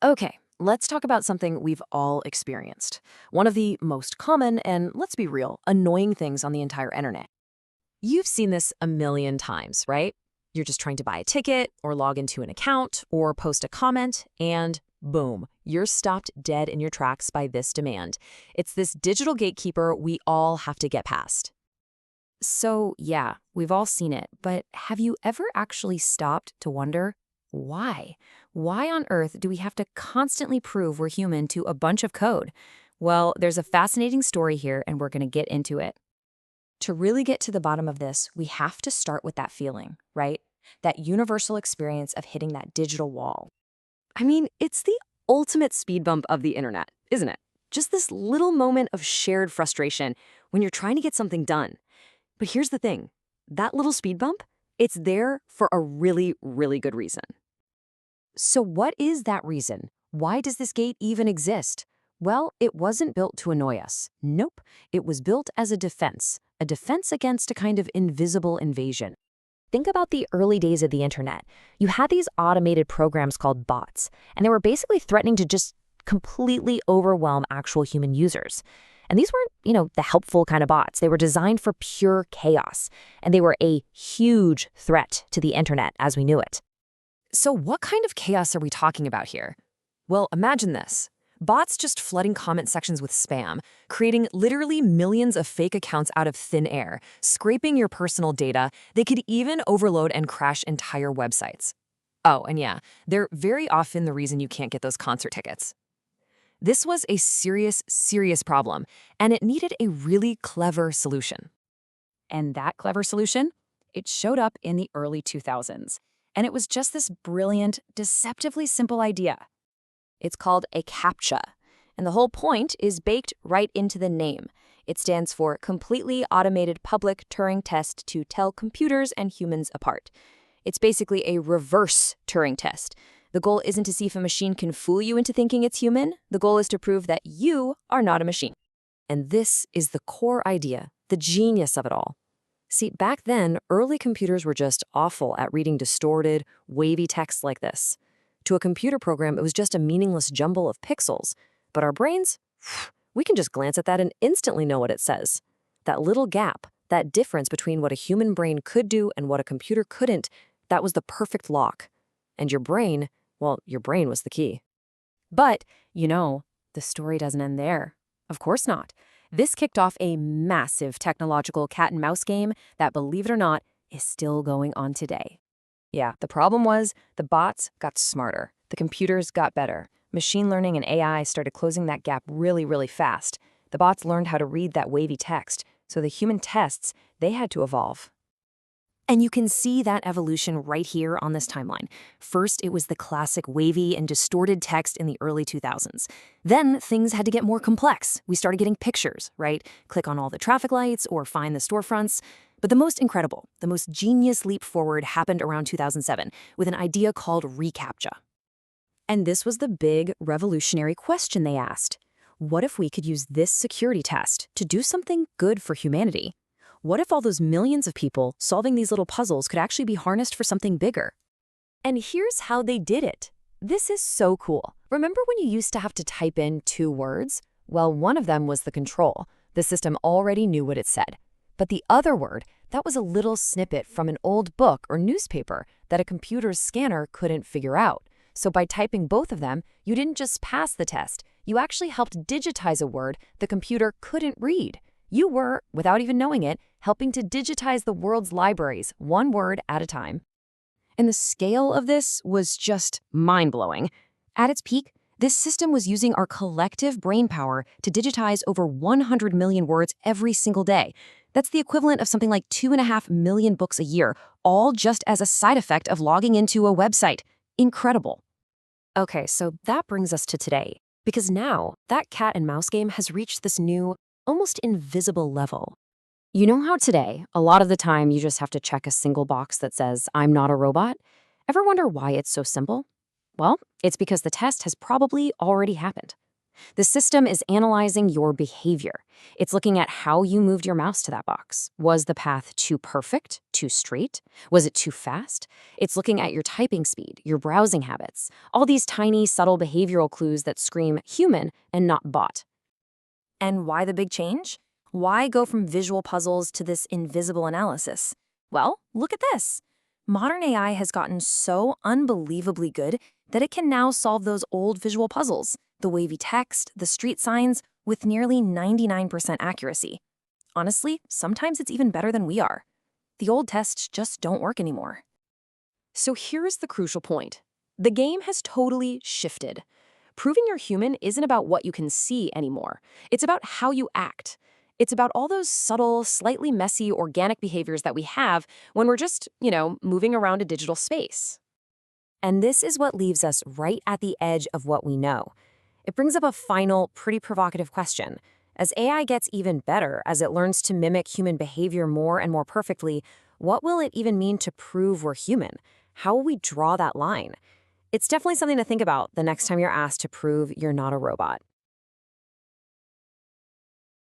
Okay, let's talk about something we've all experienced. One of the most common and, let's be real, annoying things on the entire internet. You've seen this a million times, right? You're just trying to buy a ticket or log into an account or post a comment, and boom, you're stopped dead in your tracks by this demand. It's this digital gatekeeper we all have to get past. So, yeah, we've all seen it, but have you ever actually stopped to wonder why? Why on earth do we have to constantly prove we're human to a bunch of code? Well, there's a fascinating story here, and we're going to get into it. To really get to the bottom of this, we have to start with that feeling, right? That universal experience of hitting that digital wall. I mean, it's the ultimate speed bump of the internet, isn't it? Just this little moment of shared frustration when you're trying to get something done. But here's the thing, that little speed bump, it's there for a really, really good reason. So what is that reason? Why does this gate even exist? Well, it wasn't built to annoy us. Nope, it was built as a defense against a kind of invisible invasion. Think about the early days of the internet. You had these automated programs called bots, and they were basically threatening to just completely overwhelm actual human users. And these weren't, the helpful kind of bots. They were designed for pure chaos, and they were a huge threat to the internet as we knew it. So what kind of chaos are we talking about here? Well, imagine this. Bots just flooding comment sections with spam, creating literally millions of fake accounts out of thin air, scraping your personal data. They could even overload and crash entire websites. Oh, and yeah, they're very often the reason you can't get those concert tickets. This was a serious, serious problem, and it needed a really clever solution. And that clever solution? It showed up in the early 2000s. And it was just this brilliant, deceptively simple idea. It's called a CAPTCHA, and the whole point is baked right into the name. It stands for Completely Automated Public Turing Test to Tell Computers and Humans Apart. It's basically a reverse Turing test. The goal isn't to see if a machine can fool you into thinking it's human. The goal is to prove that you are not a machine. And this is the core idea, the genius of it all. See, back then, early computers were just awful at reading distorted, wavy text like this. To a computer program, it was just a meaningless jumble of pixels. But our brains, we can just glance at that and instantly know what it says. That little gap, that difference between what a human brain could do and what a computer couldn't, that was the perfect lock. And your brain, well, your brain was the key. But, the story doesn't end there. Of course not. This kicked off a massive technological cat and mouse game that, believe it or not, is still going on today. Yeah, the problem was the bots got smarter. The computers got better. Machine learning and AI started closing that gap really, really fast. The bots learned how to read that wavy text, so the human tests, they had to evolve. And you can see that evolution right here on this timeline. First, it was the classic wavy and distorted text in the early 2000s. Then things had to get more complex. We started getting pictures, right? Click on all the traffic lights or find the storefronts. But the most incredible, the most genius leap forward happened around 2007 with an idea called reCAPTCHA. And this was the big revolutionary question they asked. What if we could use this security test to do something good for humanity? What if all those millions of people solving these little puzzles could actually be harnessed for something bigger? And here's how they did it. This is so cool. Remember when you used to have to type in 2 words? Well, one of them was the control. The system already knew what it said. But the other word, that was a little snippet from an old book or newspaper that a computer's scanner couldn't figure out. So by typing both of them, you didn't just pass the test. You actually helped digitize a word the computer couldn't read. You were, without even knowing it, helping to digitize the world's libraries, one word at a time. And the scale of this was just mind-blowing. At its peak, this system was using our collective brainpower to digitize over 100 million words every single day. That's the equivalent of something like 2.5 million books a year, all just as a side effect of logging into a website. Incredible. Okay, so that brings us to today, because now that cat and mouse game has reached this new, almost invisible level. You know how today, a lot of the time you just have to check a single box that says, "I'm not a robot"? Ever wonder why it's so simple? Well, it's because the test has probably already happened. The system is analyzing your behavior. It's looking at how you moved your mouse to that box. Was the path too perfect, too straight? Was it too fast? It's looking at your typing speed, your browsing habits, all these tiny, subtle behavioral clues that scream human and not bot. And why the big change? Why go from visual puzzles to this invisible analysis? Well, look at this. Modern AI has gotten so unbelievably good that it can now solve those old visual puzzles, the wavy text, the street signs, with nearly 99% accuracy. Honestly, sometimes it's even better than we are. The old tests just don't work anymore. So here's the crucial point. The game has totally shifted. Proving you're human isn't about what you can see anymore. It's about how you act. It's about all those subtle, slightly messy, organic behaviors that we have when we're just, moving around a digital space. And this is what leaves us right at the edge of what we know. It brings up a final, pretty provocative question. As AI gets even better, as it learns to mimic human behavior more and more perfectly, what will it even mean to prove we're human? How will we draw that line? It's definitely something to think about the next time you're asked to prove you're not a robot.